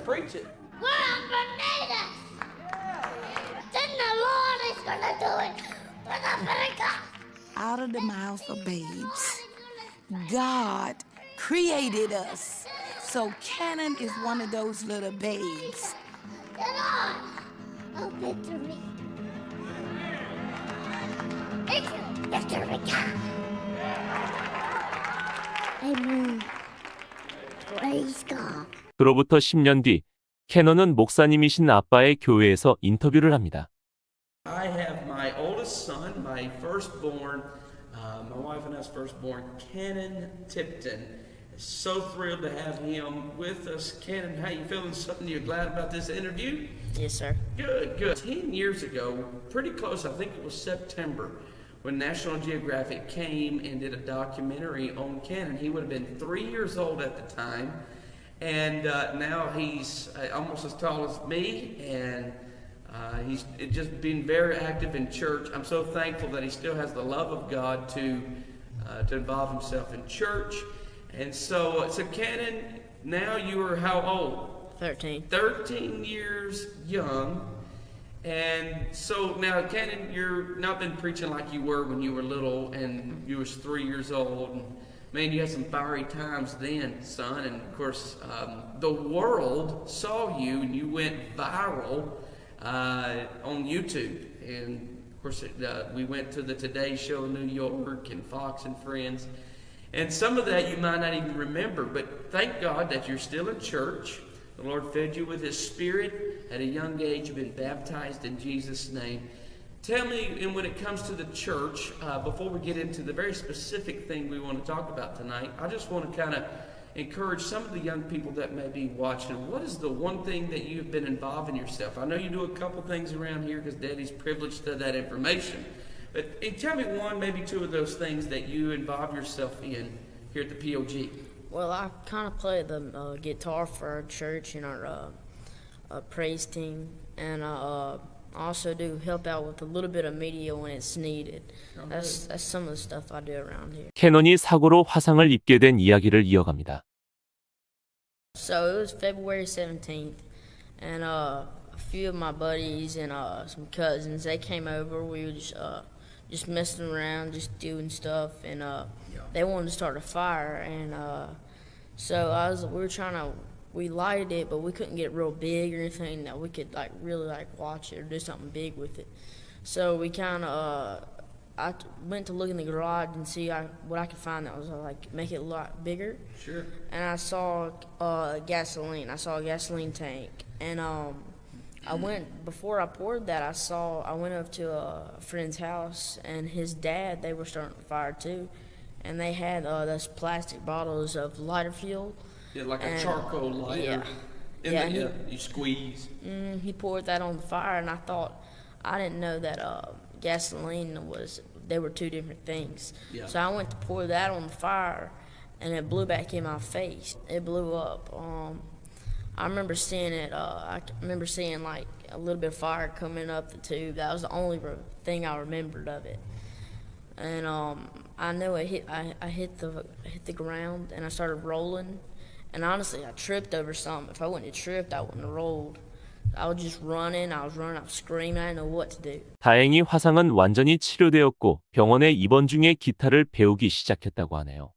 Preach it. We're underneath us. Then the Lord is gonna do it for the Pentecost. Out of the mouths of babes, God created us. So Cannon is one of those little babes. The Lord of victory. Victory God. Amen. Praise God. 그로부터 10년 뒤 캐넌은 목사님이신 아빠의 교회에서 인터뷰를 합니다. I have my oldest son, my firstborn, my wife and I's firstborn, Cannon Tipton. So thrilled to have him with us. Cannon, how you feeling? Something you're glad about this interview? Yes, sir. Good, good. 10 years ago, pretty close, I think it was September, when National Geographic came and did a documentary on Cannon. He would have been 3 years old at the time, and now he's almost as tall as me, and he's just been very active in church. I'm so thankful that he still has the love of God to involve himself in church. And so Cannon, now you are how old? 13. 13 years young. And so now, Cannon, you're not been preaching like you were when you were little and you was 3 years old. And man, you had some fiery times then, son. And of course, the world saw you and you went viral on YouTube. And of course, we went to the Today Show in New York and Fox and Friends. And some of that you might not even remember, but thank God that you're still in church. The Lord fed you with His Spirit. At a young age, you've been baptized in Jesus' name. Tell me, and when it comes to the church, before we get into the very specific thing we want to talk about tonight, I just want to kind of encourage some of the young people that may be watching. What is the one thing that you've been involving yourself? I know you do a couple things around here because Daddy's privileged to that information. But tell me one, maybe two of those things that you involve yourself in here at the POG. Well, I kind of play the guitar for our church and our praise team, and I also do help out with a little bit of media when it's needed. That's some of the stuff I do around here. 캐넌이 사고로 화상을 입게 된 이야기를 이어갑니다. So it was February 17th, and a few of my buddies and some cousins, they came over. We were just messing around, just doing stuff, and they wanted to start a fire, and so we lighted it, but we couldn't get real big or anything that we could really watch it or do something big with it. So we I went to look in the garage and see what I could find that was make it a lot bigger. Sure. And I saw gasoline. I saw a gasoline tank, and before I poured that, I went up to a friend's house, and his dad, they were starting a fire too, and they had those plastic bottles of lighter fuel. Yeah, like a charcoal lighter. Yeah. You squeeze. He poured that on the fire, and I didn't know that gasoline they were two different things. Yeah. So I went to pour that on the fire, and it blew back in my face. It blew up. I remember seeing it. I remember seeing a little bit of fire coming up the tube. That was the only thing I remembered of it. And I know I hit the ground, and I started rolling. And honestly, I tripped over something. If I wouldn't have tripped, I wouldn't have rolled. I was just running. I was screaming. I didn't know what to do. 다행히 화상은 완전히 치료되었고 병원에 입원 중에 기타를 배우기 시작했다고 하네요.